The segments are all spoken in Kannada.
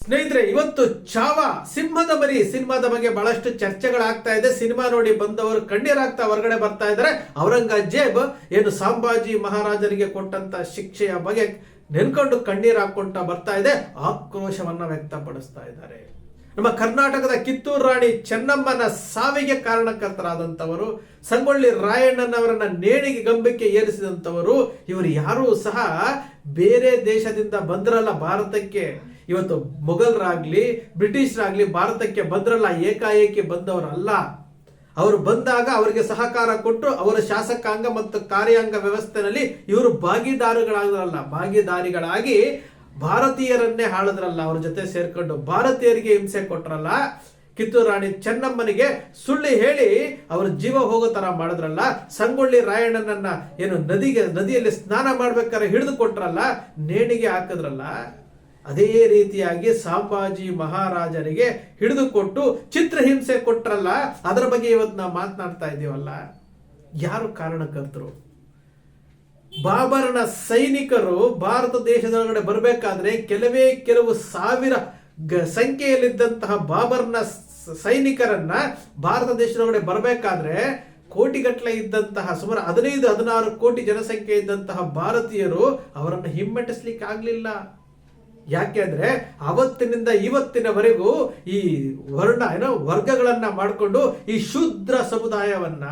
ಸ್ನೇಹಿತರೆ, ಇವತ್ತು ಚಾವಾ ಸಿಂಹದ ಮರಿ ಸಿನಿಮಾದ ಬಗ್ಗೆ ಬಹಳಷ್ಟು ಚರ್ಚೆಗಳಾಗ್ತಾ ಇದೆ. ಸಿನಿಮಾ ನೋಡಿ ಬಂದವರು ಕಣ್ಣೀರಾಗ್ತಾ ಹೊರಗಡೆ ಬರ್ತಾ ಇದ್ದಾರೆ. ಔರಂಗಜೇಬ್ ಏನು ಸಂಭಾಜಿ ಮಹಾರಾಜರಿಗೆ ಕೊಟ್ಟಂತ ಶಿಕ್ಷೆಯ ಬಗ್ಗೆ ನೆನ್ಕೊಂಡು ಕಣ್ಣೀರ್ ಹಾಕೊಂತ ಬರ್ತಾ ಇದೆ, ಆಕ್ರೋಶವನ್ನ ವ್ಯಕ್ತಪಡಿಸ್ತಾ ಇದ್ದಾರೆ. ನಮ್ಮ ಕರ್ನಾಟಕದ ಕಿತ್ತೂರು ರಾಣಿ ಚೆನ್ನಮ್ಮನ ಸಾವಿಗೆ ಕಾರಣಕರ್ತರಾದಂಥವರು, ಸಂಗೊಳ್ಳಿ ರಾಯಣ್ಣನವರನ್ನ ನೇಣಿಗೆ ಗಂಬಕ್ಕೆ ಏರಿಸಿದಂಥವರು, ಇವರು ಯಾರೂ ಸಹ ಬೇರೆ ದೇಶದಿಂದ ಬಂದ್ರಲ್ಲ ಭಾರತಕ್ಕೆ. ಇವತ್ತು ಮೊಘಲರಾಗ್ಲಿ ಬ್ರಿಟಿಷರಾಗ್ಲಿ ಭಾರತಕ್ಕೆ ಬಂದ್ರಲ್ಲ, ಏಕಾಏಕಿ ಬಂದವರಲ್ಲ. ಅವರು ಬಂದಾಗ ಅವರಿಗೆ ಸಹಕಾರ ಕೊಟ್ಟು ಅವರ ಶಾಸಕಾಂಗ ಮತ್ತು ಕಾರ್ಯಾಂಗ ವ್ಯವಸ್ಥೆಯಲ್ಲಿ ಇವರು ಭಾಗಿದಾರಿಗಳಾಗಿ ಭಾರತೀಯರನ್ನೇ ಆಳಿದ್ರಲ್ಲ. ಅವ್ರ ಜೊತೆ ಸೇರ್ಕೊಂಡು ಭಾರತೀಯರಿಗೆ ಹಿಂಸೆ ಕೊಟ್ರಲ್ಲ. ಕಿತ್ತೂರು ರಾಣಿ ಚೆನ್ನಮ್ಮನಿಗೆ ಸುಳ್ಳು ಹೇಳಿ ಅವ್ರ ಜೀವ ಹೋಗೋ ತರ ಮಾಡಿದ್ರಲ್ಲ. ಸಂಗೊಳ್ಳಿ ರಾಯಣ್ಣನನ್ನ ಏನು ನದಿಯಲ್ಲಿ ಸ್ನಾನ ಮಾಡ್ಬೇಕಾದ್ರೆ ಹಿಡಿದು ಕೊಟ್ರಲ್ಲ, ನೇಣಿಗೆ ಹಾಕಿದ್ರಲ್ಲ. ಅದೇ ರೀತಿಯಾಗಿ ಸಂಭಾಜಿ ಮಹಾರಾಜರಿಗೆ ಹಿಡಿದುಕೊಟ್ಟು ಚಿತ್ರಹಿಂಸೆ ಕೊಟ್ರಲ್ಲ. ಅದರ ಬಗ್ಗೆ ಇವತ್ತು ನಾವು ಮಾತನಾಡ್ತಾ ಇದ್ದೀವಲ್ಲ. ಯಾರು ಕಾರಣಕರ್ತರು? ಬಾಬರನ ಸೈನಿಕರು ಭಾರತ ದೇಶದೊಳಗಡೆ ಬರಬೇಕಾದ್ರೆ ಕೆಲವು ಸಾವಿರ ಸಂಖ್ಯೆಯಲ್ಲಿದ್ದಂತಹ ಬಾಬರ್ನ ಸೈನಿಕರನ್ನ ಭಾರತ ದೇಶದೊಳಗಡೆ ಬರಬೇಕಾದ್ರೆ ಕೋಟಿಗಟ್ಟಲೆ ಇದ್ದಂತಹ ಸುಮಾರು 15-16 ಕೋಟಿ ಜನಸಂಖ್ಯೆ ಇದ್ದಂತಹ ಭಾರತೀಯರು ಅವರನ್ನು ಹಿಮ್ಮೆಟ್ಟಿಸ್ಲಿಕ್ಕೆ ಆಗ್ಲಿಲ್ಲ. ಯಾಕೆಂದ್ರೆ ಅವತ್ತಿನಿಂದ ಇವತ್ತಿನವರೆಗೂ ಈ ವರ್ಗಗಳನ್ನ ಮಾಡಿಕೊಂಡು ಈ ಶೂದ್ರ ಸಮುದಾಯವನ್ನ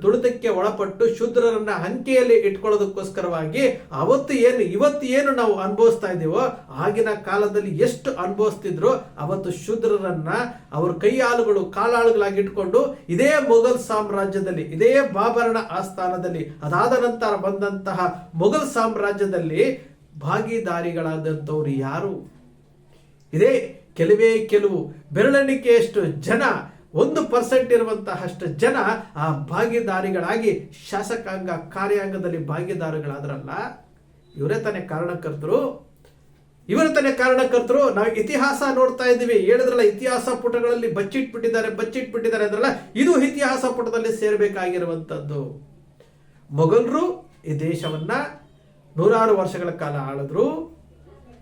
ತುಳಿತಕ್ಕೆ ಒಳಪಟ್ಟು ಶೂದ್ರರನ್ನ ಅಂಕೆಯಲ್ಲಿ ಇಟ್ಕೊಳ್ಳೋದಕ್ಕೋಸ್ಕರವಾಗಿ ಇವತ್ತು ಏನು ನಾವು ಅನುಭವಿಸ್ತಾ ಇದ್ದೀವೋ ಆಗಿನ ಕಾಲದಲ್ಲಿ ಎಷ್ಟು ಅನುಭವಿಸ್ತಿದ್ರು. ಅವತ್ತು ಶೂದ್ರರನ್ನ ಅವ್ರ ಕೈಯಾಳುಗಳು ಕಾಲಾಳುಗಳಾಗಿ ಇಟ್ಕೊಂಡು ಇದೇ ಮೊಘಲ್ ಸಾಮ್ರಾಜ್ಯದಲ್ಲಿ, ಇದೇ ಬಾಬರನ ಆಸ್ಥಾನದಲ್ಲಿ, ಅದಾದ ನಂತರ ಬಂದಂತಹ ಮೊಘಲ್ ಸಾಮ್ರಾಜ್ಯದಲ್ಲಿ ಭಾಗಿದಾರಿಗಳಾದಂಥವ್ರು ಯಾರು? ಇದೇ ಕೆಲವು ಬೆರಳೆಣಿಕೆಯಷ್ಟು ಜನ, 1% ಇರುವಂತಹಷ್ಟು ಜನ ಆ ಭಾಗಿದಾರಿಗಳಾಗಿ ಶಾಸಕಾಂಗ ಕಾರ್ಯಾಂಗದಲ್ಲಿ ಭಾಗಿದಾರಿಗಳಾದ್ರಲ್ಲ. ಇವರೇ ತಾನೇ ಕಾರಣಕರ್ತರು. ನಾವು ಇತಿಹಾಸ ನೋಡ್ತಾ ಇದ್ದೀವಿ. ಹೇಳಿದ್ರಲ್ಲ, ಇತಿಹಾಸ ಪುಟಗಳಲ್ಲಿ ಬಚ್ಚಿಟ್ಬಿಟ್ಟಿದ್ದಾರೆ ಅಂದ್ರಲ್ಲ, ಇದು ಇತಿಹಾಸ ಪುಟದಲ್ಲಿ ಸೇರ್ಬೇಕಾಗಿರುವಂತದ್ದು. ಮೊಘಲರು ಈ ದೇಶವನ್ನ 100 ವರ್ಷಗಳ ಕಾಲ ಆಳಿದ್ರು.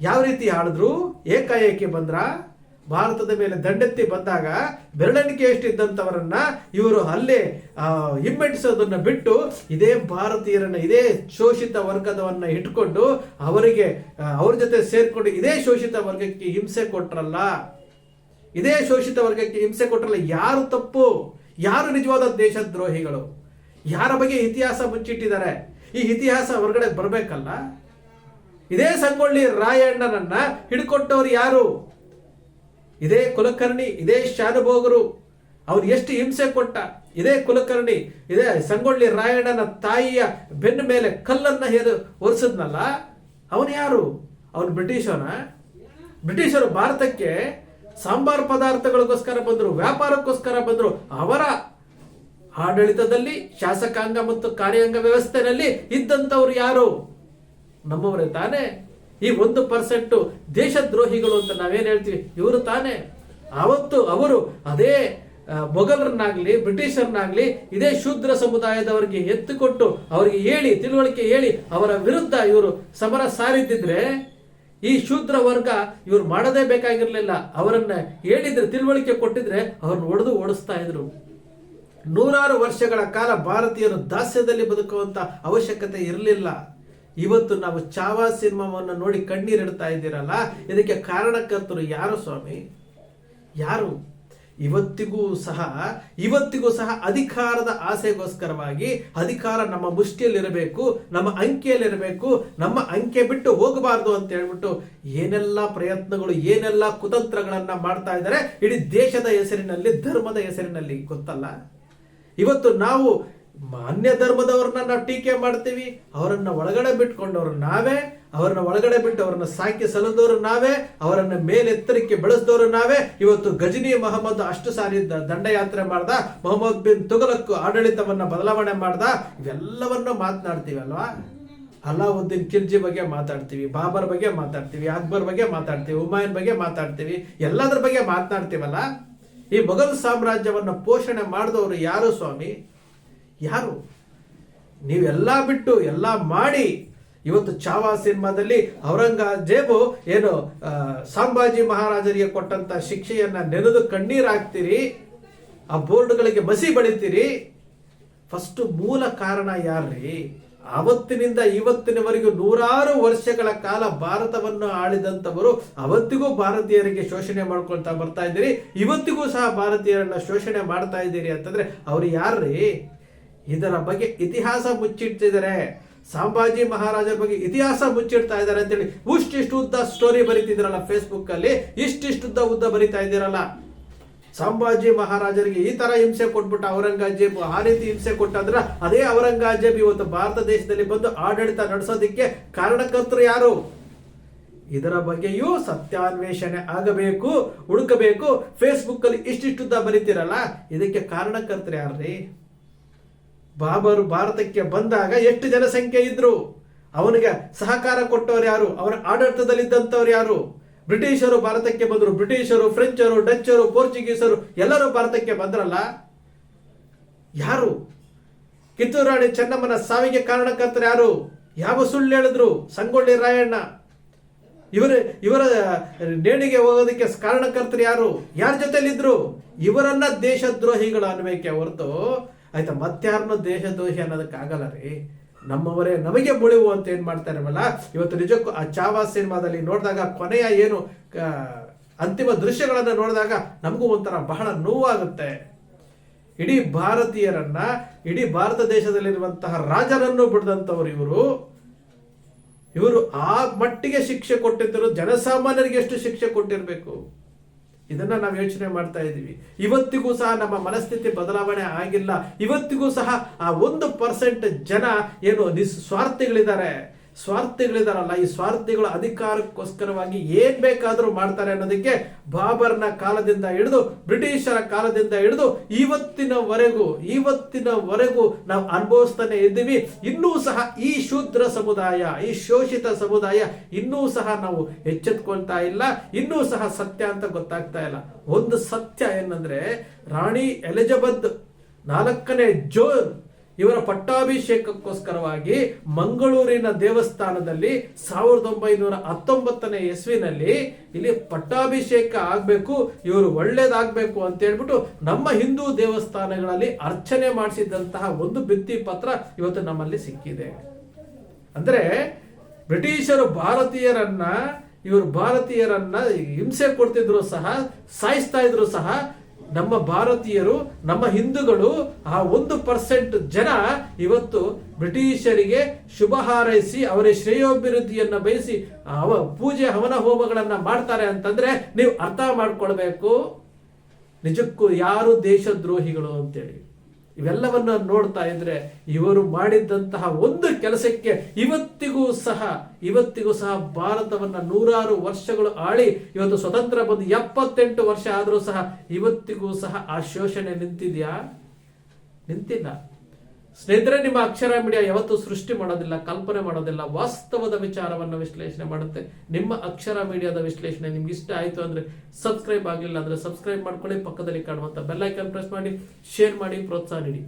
ಯಾವ ರೀತಿ ಆಳಿದ್ರು? ಏಕಾಏಕಿ ಬಂದ್ರ. ಭಾರತದ ಮೇಲೆ ದಂಡೆತ್ತಿ ಬಂದಾಗ ಬೆರಳೆಣಿಕೆ ಎಷ್ಟಿದ್ದಂಥವರನ್ನ ಇವರು ಅಲ್ಲೇ ಹಿಮ್ಮೆಟ್ಟಿಸೋದನ್ನ ಬಿಟ್ಟು ಇದೇ ಭಾರತೀಯರನ್ನ, ಇದೇ ಶೋಷಿತ ವರ್ಗದವನ್ನ ಇಟ್ಕೊಂಡು ಅವ್ರ ಜೊತೆ ಸೇರ್ಕೊಂಡು ಇದೇ ಶೋಷಿತ ವರ್ಗಕ್ಕೆ ಹಿಂಸೆ ಕೊಟ್ರಲ್ಲ. ಯಾರು ತಪ್ಪು? ಯಾರು ನಿಜವಾದ ದೇಶದ್ರೋಹಿಗಳು? ಯಾರ ಬಗ್ಗೆ ಇತಿಹಾಸ ಮುಚ್ಚಿಟ್ಟಿದ್ದಾರೆ? ಈ ಇತಿಹಾಸ ಹೊರಗಡೆ ಬರಬೇಕಲ್ಲ. ಇದೇ ಸಂಗೊಳ್ಳಿ ರಾಯಣ್ಣನನ್ನ ಹಿಡ್ಕೊಟ್ಟವ್ರು ಯಾರು? ಇದೇ ಕುಲಕರ್ಣಿ, ಇದೇ ಶಾನುಭೋಗರು. ಅವ್ರು ಎಷ್ಟು ಹಿಂಸೆ ಕೊಟ್ಟ ಇದೇ ಕುಲಕರ್ಣಿ, ಇದೇ ಸಂಗೊಳ್ಳಿ ರಾಯಣ್ಣನ ತಾಯಿಯ ಬೆನ್ನ ಮೇಲೆ ಕಲ್ಲನ್ನ ಒರೆಸಿದ್ನಲ್ಲ, ಅವನು ಯಾರು? ಅವನು ಬ್ರಿಟಿಷರು ಭಾರತಕ್ಕೆ ಸಾಂಬಾರ್ ಪದಾರ್ಥಗಳಿಗೋಸ್ಕರ ಬಂದ್ರು, ವ್ಯಾಪಾರಕ್ಕೋಸ್ಕರ ಬಂದ್ರು. ಅವರ ಆಡಳಿತದಲ್ಲಿ ಶಾಸಕಾಂಗ ಮತ್ತು ಕಾರ್ಯಾಂಗ ವ್ಯವಸ್ಥೆಯಲ್ಲಿ ಇದ್ದಂಥವ್ರು ಯಾರು? ನಮ್ಮವರೇ ತಾನೇ. ಈ 1% ದೇಶದ್ರೋಹಿಗಳು ಅಂತ ನಾವೇನ್ ಹೇಳ್ತೀವಿ, ಇವರು ತಾನೇ. ಅವತ್ತು ಅವರು ಅದೇ ಮೊಘಲರನ್ನಾಗ್ಲಿ ಬ್ರಿಟಿಷರ್ನಾಗ್ಲಿ ಇದೇ ಶೂದ್ರ ಸಮುದಾಯದವರಿಗೆ ಎತ್ತುಕೊಟ್ಟು ಅವರಿಗೆ ತಿಳುವಳಿಕೆ ಹೇಳಿ ಅವರ ವಿರುದ್ಧ ಇವರು ಸಮರ ಸಾರಿದ್ದಿದ್ರೆ ಈ ಶೂದ್ರ ವರ್ಗ ಇವರು ಮಾಡದೇ ಬೇಕಾಗಿರ್ಲಿಲ್ಲ. ಅವರನ್ನ ಹೇಳಿದ್ರೆ, ತಿಳುವಳಿಕೆ ಕೊಟ್ಟಿದ್ರೆ ಅವ್ರನ್ನ ಹೊಡೆದು ಓಡಿಸ್ತಾ ಇದ್ರು. 100 ವರ್ಷಗಳ ಕಾಲ ಭಾರತೀಯರು ದಾಸ್ಯದಲ್ಲಿ ಬದುಕುವಂತ ಅವಶ್ಯಕತೆ ಇರಲಿಲ್ಲ. ಇವತ್ತು ನಾವು ಚಾವಾ ಸಿನಿಮಾವನ್ನು ನೋಡಿ ಕಣ್ಣೀರಿಡ್ತಾ ಇದ್ದೀರಲ್ಲ, ಇದಕ್ಕೆ ಕಾರಣಕರ್ತರು ಯಾರು ಸ್ವಾಮಿ? ಯಾರು? ಇವತ್ತಿಗೂ ಸಹ ಅಧಿಕಾರದ ಆಸೆಗೋಸ್ಕರವಾಗಿ ಅಧಿಕಾರ ನಮ್ಮ ಮುಷ್ಟಿಯಲ್ಲಿರಬೇಕು, ನಮ್ಮ ಅಂಕೆಯಲ್ಲಿರಬೇಕು, ನಮ್ಮ ಅಂಕೆ ಬಿಟ್ಟು ಹೋಗಬಾರ್ದು ಅಂತ ಹೇಳ್ಬಿಟ್ಟು ಏನೆಲ್ಲ ಪ್ರಯತ್ನಗಳು, ಏನೆಲ್ಲ ಕುತಂತ್ರಗಳನ್ನ ಮಾಡ್ತಾ ಇದ್ದಾರೆ ಇಡೀ ದೇಶದ ಹೆಸರಿನಲ್ಲಿ, ಧರ್ಮದ ಹೆಸರಿನಲ್ಲಿ. ಗೊತ್ತಲ್ಲ, ಇವತ್ತು ನಾವು ಅನ್ಯ ಧರ್ಮದವ್ರನ್ನ ನಾವು ಟೀಕೆ ಮಾಡ್ತೀವಿ. ಅವರನ್ನ ಒಳಗಡೆ ಬಿಟ್ಕೊಂಡವ್ರು ನಾವೇ, ಅವರನ್ನ ಒಳಗಡೆ ಬಿಟ್ಟು ಅವರನ್ನ ಸಾಕಿ ಸಲದವರು ನಾವೇ, ಅವರನ್ನ ಮೇಲೆತ್ತರಕ್ಕೆ ಬೆಳೆಸಿದವರು ನಾವೇ. ಇವತ್ತು ಗಜನಿ ಮೊಹಮ್ಮದ್ ಅಷ್ಟು ಸಾರಿ ದಂಡಯಾತ್ರೆ ಮಾಡ್ದ, ಮೊಹಮ್ಮದ್ ಬಿನ್ ತುಘಲಕ್ ಆಡಳಿತವನ್ನ ಬದಲಾವಣೆ ಮಾಡ್ದ. ಇವೆಲ್ಲವನ್ನ ಮಾತನಾಡ್ತೀವಿ ಅಲ್ವಾ? ಅಲಾವುದ್ದೀನ್ ಖಿಲ್ಜಿ ಬಗ್ಗೆ ಮಾತಾಡ್ತೀವಿ, ಬಾಬರ್ ಬಗ್ಗೆ ಮಾತಾಡ್ತೀವಿ, ಅಕ್ಬರ್ ಬಗ್ಗೆ ಮಾತಾಡ್ತೀವಿ, ಹುಮಾಯೂನ್ ಬಗ್ಗೆ ಮಾತಾಡ್ತೀವಿ, ಎಲ್ಲದರ ಬಗ್ಗೆ ಮಾತನಾಡ್ತೀವಲ್ಲ. ಈ ಮೊಘಲ್ ಸಾಮ್ರಾಜ್ಯವನ್ನ ಪೋಷಣೆ ಮಾಡಿದವರು ಯಾರು ಸ್ವಾಮಿ? ಯಾರು? ನೀವೆಲ್ಲ ಬಿಟ್ಟು ಎಲ್ಲ ಮಾಡಿ ಇವತ್ತು ಚಾವಾ ಸಿನಿಮಾದಲ್ಲಿ ಔರಂಗಜೇಬು ಏನು ಸಂಭಾಜಿ ಮಹಾರಾಜರಿಗೆ ಕೊಟ್ಟಂತ ಶಿಕ್ಷೆಯನ್ನ ನೆನೆದು ಕಣ್ಣೀರ್ ಹಾಕ್ತೀರಿ, ಆ ಬೋರ್ಡ್ಗಳಿಗೆ ಮಸಿ ಬಳಿತೀರಿ. ಫಸ್ಟ್ ಮೂಲ ಕಾರಣ ಯಾರ್ರಿ? ಅವತ್ತಿನಿಂದ ಇವತ್ತಿನವರೆಗೂ ನೂರಾರು ವರ್ಷಗಳ ಕಾಲ ಭಾರತವನ್ನು ಆಳಿದಂಥವರು ಅವತ್ತಿಗೂ ಭಾರತೀಯರಿಗೆ ಶೋಷಣೆ ಮಾಡ್ಕೊಳ್ತಾ ಬರ್ತಾ ಇದ್ದೀರಿ, ಇವತ್ತಿಗೂ ಸಹ ಭಾರತೀಯರನ್ನ ಶೋಷಣೆ ಮಾಡ್ತಾ ಇದ್ದೀರಿ ಅಂತಂದ್ರೆ ಅವ್ರು ಯಾರ್ರಿ? ಇದರ ಬಗ್ಗೆ ಇತಿಹಾಸ ಮುಚ್ಚಿಟ್ಟಿದ್ದಾರೆ. ಸಂಭಾಜಿ ಮಹಾರಾಜರ ಬಗ್ಗೆ ಇತಿಹಾಸ ಮುಚ್ಚಿಡ್ತಾ ಇದ್ದಾರೆ ಅಂತೇಳಿ ಇಷ್ಟಿಷ್ಟು ಉದ್ದ ಸ್ಟೋರಿ ಬರೀತಿದ್ರಲ್ಲ ಫೇಸ್ಬುಕ್ ಅಲ್ಲಿ, ಇಷ್ಟಿಷ್ಟು ಉದ್ದ ಬರೀತಾ ಇದ್ದೀರಲ್ಲ. ಸಂಭಾಜಿ ಮಹಾರಾಜರಿಗೆ ಈ ತರ ಹಿಂಸೆ ಕೊಟ್ಬಿಟ್ಟು ಔರಂಗಜೇಬ್ ಆ ರೀತಿ ಹಿಂಸೆ ಕೊಟ್ಟಂದ್ರ ಅದೇ ಔರಂಗಜೇಬ್ ಇವತ್ತು ಭಾರತ ದೇಶದಲ್ಲಿ ಬಂದು ಆಡಳಿತ ನಡೆಸೋದಿಕ್ಕೆ ಕಾರಣಕರ್ತರು ಯಾರು? ಇದರ ಬಗ್ಗೆಯೂ ಸತ್ಯಾನ್ವೇಷಣೆ ಆಗಬೇಕು, ಹುಡುಕಬೇಕು. ಫೇಸ್ಬುಕ್ ಅಲ್ಲಿ ಇಷ್ಟಿಷ್ಟುದ್ದ ಬರೀತಿರಲ್ಲ, ಇದಕ್ಕೆ ಕಾರಣಕರ್ತರು ಯಾರ್ರಿ? ಬಾಬರು ಭಾರತಕ್ಕೆ ಬಂದಾಗ ಎಷ್ಟು ಜನಸಂಖ್ಯೆ ಇದ್ರು? ಅವನಿಗೆ ಸಹಕಾರ ಕೊಟ್ಟವ್ರು ಯಾರು? ಅವನ ಆಡಳಿತದಲ್ಲಿದ್ದಂಥವ್ರು ಯಾರು? ಬ್ರಿಟಿಷರು ಭಾರತಕ್ಕೆ ಬಂದರು. ಬ್ರಿಟಿಷರು, ಫ್ರೆಂಚರು, ಡಚ್ಚರು, ಪೋರ್ಚುಗೀಸರು ಎಲ್ಲರೂ ಭಾರತಕ್ಕೆ ಬಂದ್ರಲ್ಲ. ಯಾರು? ಕಿತ್ತೂರು ರಾಣಿ ಚೆನ್ನಮ್ಮನ ಸಾವಿಗೆ ಕಾರಣಕರ್ತರು ಯಾರು? ಯಾವ ಸುಳ್ಳು ಹೇಳಿದ್ರು? ಸಂಗೊಳ್ಳಿ ರಾಯಣ್ಣ. ಇವರ ನೇಣಿಗೆ ಹೋಗೋದಕ್ಕೆ ಕಾರಣಕರ್ತರು ಯಾರು? ಯಾರ ಜೊತೆಲಿದ್ರು? ಇವರನ್ನ ದೇಶದ್ರೋಹಿಗಳು ಅನ್ಬೇಕೆ ಹೊರತು ಆಯ್ತಾ ಮತ್ತಾರನ್ನ ದೇಶದ್ರೋಹಿ ಅನ್ನೋದಕ್ಕಾಗಲ್ಲ ರೀ. ನಮ್ಮವರೇ ನಮಗೆ ಮುಳಿವು ಅಂತ ಏನ್ ಮಾಡ್ತಾರಲ್ಲ. ಇವತ್ತು ನಿಜಕ್ಕೂ ಆ ಚಾವಾ ಸಿನಿಮಾದಲ್ಲಿ ನೋಡಿದಾಗ ಕೊನೆಯ ಏನು ಅಂತಿಮ ದೃಶ್ಯಗಳನ್ನ ನೋಡಿದಾಗ ನಮಗೂ ಒಂಥರ ಬಹಳ ನೋವಾಗುತ್ತೆ. ಇಡೀ ಭಾರತೀಯರನ್ನ, ಇಡೀ ಭಾರತ ದೇಶದಲ್ಲಿರುವಂತಹ ರಾಜರನ್ನು ಬಿಡದಂತವ್ರು ಇವರು ಆ ಮಟ್ಟಿಗೆ ಶಿಕ್ಷೆ ಕೊಟ್ಟಿದ್ದರು. ಜನಸಾಮಾನ್ಯರಿಗೆ ಎಷ್ಟು ಶಿಕ್ಷೆ ಕೊಟ್ಟಿರ್ಬೇಕು? ಇದನ್ನ ನಾವು ಯೋಚನೆ ಮಾಡ್ತಾ ಇದ್ದೀವಿ. ಇವತ್ತಿಗೂ ಸಹ ನಮ್ಮ ಮನಸ್ಥಿತಿ ಬದಲಾವಣೆ ಆಗಿಲ್ಲ. ಇವತ್ತಿಗೂ ಸಹ ಆ 1% ಜನ ಏನು ಸ್ವಾರ್ಥಿಗಳಿದಾರಲ್ಲ, ಈ ಸ್ವಾರ್ಥಿಗಳು ಅಧಿಕಾರಕ್ಕೋಸ್ಕರವಾಗಿ ಏನ್ ಬೇಕಾದ್ರೂ ಮಾಡ್ತಾರೆ ಅನ್ನೋದಕ್ಕೆ ಬಾಬರ್ನ ಕಾಲದಿಂದ ಹಿಡಿದು ಬ್ರಿಟಿಷರ ಕಾಲದಿಂದ ಹಿಡಿದು ಇವತ್ತಿನವರೆಗೂ ನಾವು ಅನುಭವಿಸ್ತಾನೆ ಇದ್ದೀವಿ. ಇನ್ನೂ ಸಹ ಈ ಶೂದ್ರ ಸಮುದಾಯ, ಈ ಶೋಷಿತ ಸಮುದಾಯ ಇನ್ನೂ ಸಹ ನಾವು ಎಚ್ಚೆತ್ಕೊಳ್ತಾ ಇಲ್ಲ. ಇನ್ನೂ ಸಹ ಸತ್ಯ ಅಂತ ಗೊತ್ತಾಗ್ತಾ ಇಲ್ಲ. ಒಂದು ಸತ್ಯ ಏನಂದ್ರೆ ರಾಣಿ ಎಲಿಜಬೆತ್ 4ನೇ ಜೋನ್ ಇವರ ಪಟ್ಟಾಭಿಷೇಕಕ್ಕೋಸ್ಕರವಾಗಿ ಮಂಗಳೂರಿನ ದೇವಸ್ಥಾನದಲ್ಲಿ 1919ನೇ ಇಸ್ವಿನಲ್ಲಿ ಇಲ್ಲಿ ಪಟ್ಟಾಭಿಷೇಕ ಆಗ್ಬೇಕು, ಇವರು ಒಳ್ಳೇದಾಗ್ಬೇಕು ಅಂತ ಹೇಳ್ಬಿಟ್ಟು ನಮ್ಮ ಹಿಂದೂ ದೇವಸ್ಥಾನಗಳಲ್ಲಿ ಅರ್ಚನೆ ಮಾಡಿಸಿದಂತಹ ಒಂದು ಭಿತ್ತಿ ಪತ್ರ ಇವತ್ತು ನಮ್ಮಲ್ಲಿ ಸಿಕ್ಕಿದೆ. ಅಂದ್ರೆ ಬ್ರಿಟಿಷರು ಭಾರತೀಯರನ್ನ ಹಿಂಸೆ ಕೊಡ್ತಿದ್ರು ಸಹ, ಸಾಯಿಸ್ತಾ ಇದ್ರು ಸಹ, ನಮ್ಮ ಭಾರತೀಯರು, ನಮ್ಮ ಹಿಂದೂಗಳು ಆ 1% ಜನ ಇವತ್ತು ಬ್ರಿಟಿಷರಿಗೆ ಶುಭ ಹಾರೈಸಿ ಅವರ ಶ್ರೇಯೋಭಿವೃದ್ಧಿಯನ್ನ ಬಯಸಿ ಪೂಜೆ ಹವನ ಹೋಮಗಳನ್ನ ಮಾಡ್ತಾರೆ ಅಂತಂದ್ರೆ ನೀವು ಅರ್ಥ ಮಾಡ್ಕೊಳ್ಬೇಕು ನಿಜಕ್ಕೂ ಯಾರು ದೇಶದ್ರೋಹಿಗಳು ಅಂತೇಳಿ. ಇವೆಲ್ಲವನ್ನ ನೋಡ್ತಾ ಇದ್ರೆ ಇವರು ಮಾಡಿದ್ದಂತಹ ಒಂದು ಕೆಲಸಕ್ಕೆ ಇವತ್ತಿಗೂ ಸಹ ಭಾರತವನ್ನ ನೂರಾರು ವರ್ಷಗಳು ಆಳಿ ಇವತ್ತು ಸ್ವತಂತ್ರ ಬಂದು 78 ವರ್ಷ ಆದ್ರೂ ಸಹ ಇವತ್ತಿಗೂ ಸಹ ಆ ಶೋಷಣೆ ನಿಂತಿದ್ಯಾ? ನಿಂತಿಲ್ಲ. ಸ್ನೇಹಿತರೆ, ನಿಮ್ಮ ಅಕ್ಷರ ಮೀಡಿಯಾ ಯಾವತ್ತೂ ಸೃಷ್ಟಿ ಮಾಡೋದಿಲ್ಲ, ಕಲ್ಪನೆ ಮಾಡೋದಿಲ್ಲ, ವಾಸ್ತವದ ವಿಚಾರವನ್ನು ವಿಶ್ಲೇಷಣೆ ಮಾಡುತ್ತೆ. ನಿಮ್ಮ ಅಕ್ಷರ ಮೀಡಿಯಾದ ವಿಶ್ಲೇಷಣೆ ನಿಮ್ಗೆ ಇಷ್ಟ ಆಯ್ತು ಅಂದ್ರೆ ಸಬ್ಸ್ಕ್ರೈಬ್ ಆಗಿಲ್ಲ ಅಂದ್ರೆ ಸಬ್ಸ್ಕ್ರೈಬ್ ಮಾಡ್ಕೊಳ್ಳಿ. ಪಕ್ಕದಲ್ಲಿ ಕಾಣುವಂತ ಬೆಲ್ ಐಕಾನ್ ಪ್ರೆಸ್ ಮಾಡಿ, ಶೇರ್ ಮಾಡಿ, ಪ್ರೋತ್ಸಾಹ ನೀಡಿ.